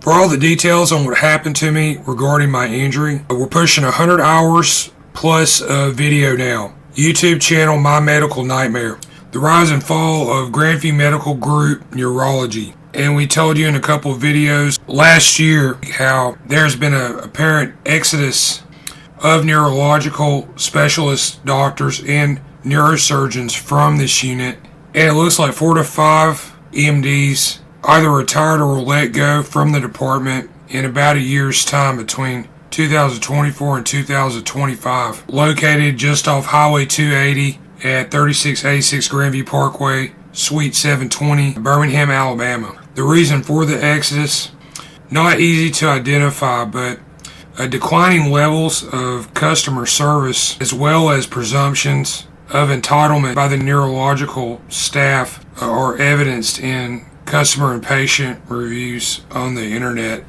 For all the details on what happened to me regarding my injury, we're pushing 100 hours plus of video now. YouTube channel My Medical Nightmare. The rise and fall of Grandview Medical Group Neurology. And we told you in a couple of videos last year how there's been an apparent exodus of neurological specialist doctors and neurosurgeons from this unit. And it looks like 4 to 5 EMDs either retired or will let go from the department in about a year's time between 2024 and 2025. Located just off Highway 280 at 3686 Grandview Parkway, Suite 720, Birmingham, Alabama. The reason for the exodus, not easy to identify, but declining levels of customer service as well as presumptions of entitlement by the neurological staff are evidenced in customer and patient reviews on the internet.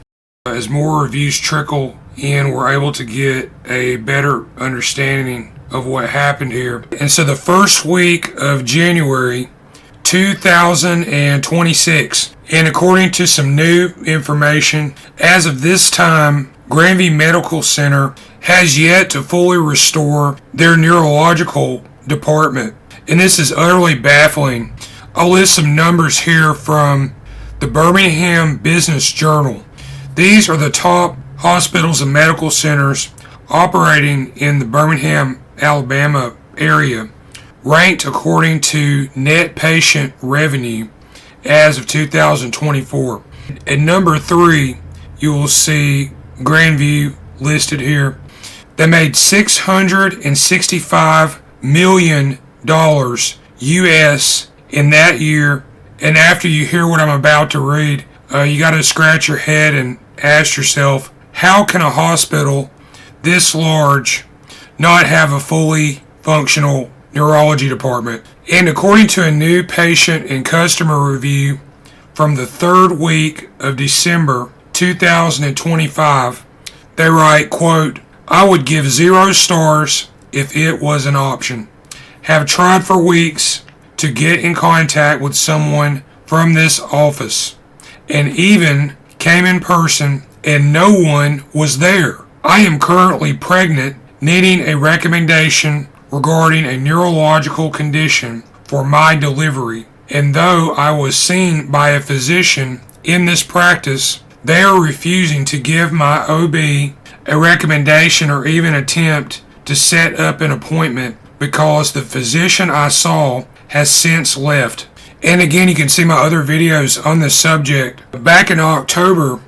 As more reviews trickle in, we're able to get a better understanding of what happened here. And so the first week of January 2026, and according to some new information, as of this time, Grandview Medical Center has yet to fully restore their neurological department. And this is utterly baffling. I'll list some numbers here from the Birmingham Business Journal. These are the top hospitals and medical centers operating in the Birmingham, Alabama area, ranked according to net patient revenue as of 2024. At number 3, you will see Grandview listed here. They made $665 million US in that year. And after you hear what I'm about to read, you got to scratch your head and ask yourself, how can a hospital this large not have a fully functional neurology department? And according to a new patient and customer review from the 3rd week of December 2025, they write, quote, "I would give 0 stars if it was an option. Have tried for weeks to get in contact with someone from this office, and even came in person and no one was there. I am currently pregnant, needing a recommendation regarding a neurological condition for my delivery. And though I was seen by a physician in this practice, they are refusing to give my OB a recommendation or even attempt to set up an appointment because the physician I saw has since left." And again, you can see my other videos on this subject. Back in October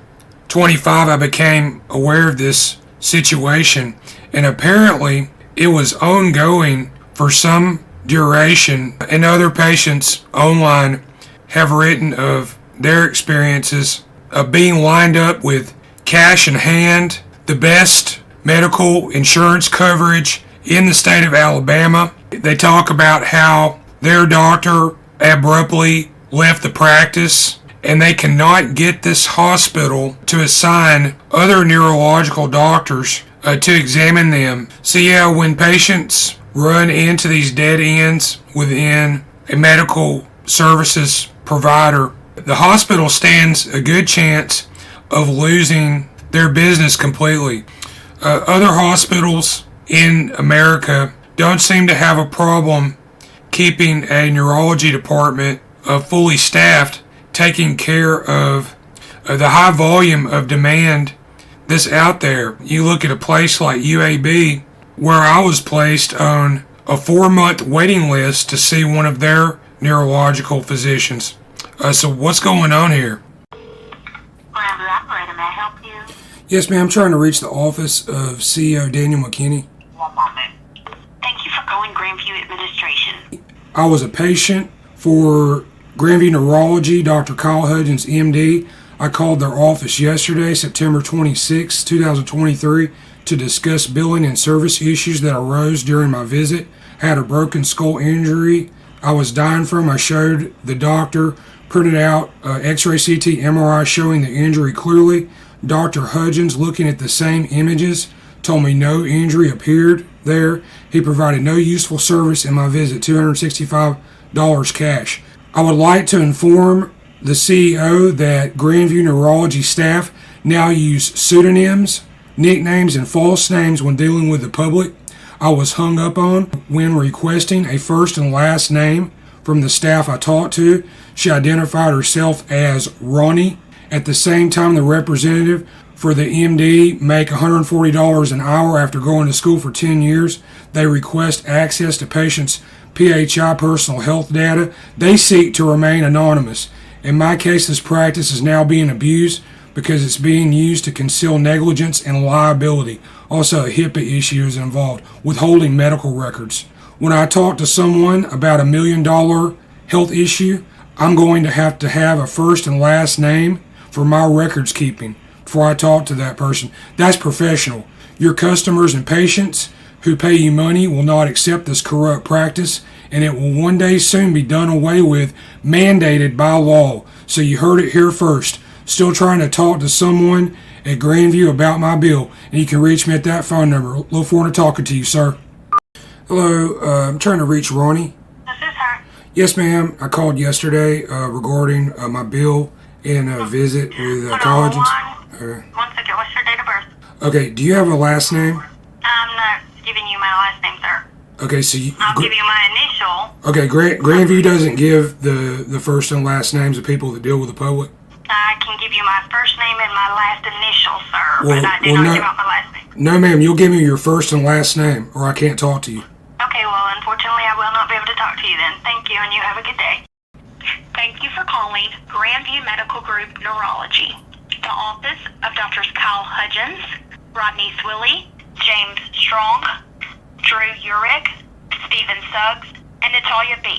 25, I became aware of this situation, and apparently it was ongoing for some duration, and other patients online have written of their experiences of being lined up with cash in hand, the best medical insurance coverage in the state of Alabama. They talk about how their doctor abruptly left the practice and they cannot get this hospital to assign other neurological doctors to examine them. So yeah, when patients run into these dead ends within a medical services provider, the hospital stands a good chance of losing their business completely. Other hospitals in America don't seem to have a problem keeping a neurology department fully staffed, taking care of the high volume of demand that's out there. You look at a place like UAB, where I was placed on a 4-month waiting list to see one of their neurological physicians. So what's going on here? Grandview operator, may I help you? Yes, ma'am. I'm trying to reach the office of CEO Daniel McKinney. One moment. Thank you for calling Grandview Administration. I was a patient for Grandview Neurology, Dr. Kyle Hudgens, MD. I called their office yesterday, September 26, 2023, to discuss billing and service issues that arose during my visit. I had a broken skull injury I was dying from. I showed the doctor, printed out X-ray, CT, MRI showing the injury clearly. Dr. Hudgens, looking at the same images, told me no injury appeared there. He provided no useful service in my visit, $265 cash. I would like to inform the CEO that Grandview Neurology staff now use pseudonyms, nicknames, and false names when dealing with the public. I was hung up on when requesting a first and last name from the staff I talked to. She identified herself as Ronnie. At the same time, the representative for the MD make $140 an hour after going to school for 10 years. They request access to patients' PHI personal health data. They seek to remain anonymous. In my case, this practice is now being abused because it's being used to conceal negligence and liability. Also, a HIPAA issue is involved, withholding medical records. When I talk to someone about $1 million health issue, I'm going to have a first and last name for my records keeping before I talk to that person. That's professional. Your customers and patients who pay you money will not accept this corrupt practice, and it will one day soon be done away with, mandated by law. So you heard it here first. Still trying to talk to someone at Grandview about my bill, and you can reach me at that phone number. Look forward to talking to you, sir. Hello, I'm trying to reach Ronnie. This is her. Yes, ma'am. I called yesterday regarding my bill and a visit with Hold on, collagens. one second. What's your date of birth? Okay, do you have a last name? I'm not giving you my last name, sir. Okay, so I'll give you my initial. Okay, Grandview doesn't give the first and last names of people that deal with the public. I can give you my first name and my last initial, sir, Well- but I did well, not no- give out my last name. No, ma'am, you'll give me your first and last name, or I can't talk to you. Okay, well, unfortunately, I will not be able to talk to you then. Thank you, and you have a good day. Thank you for calling Grandview Medical Group Neurology. The office of Drs. Kyle Hudgens, Rodney Swilly, James Strong, Drew Urich, Stephen Suggs, and Natalia B.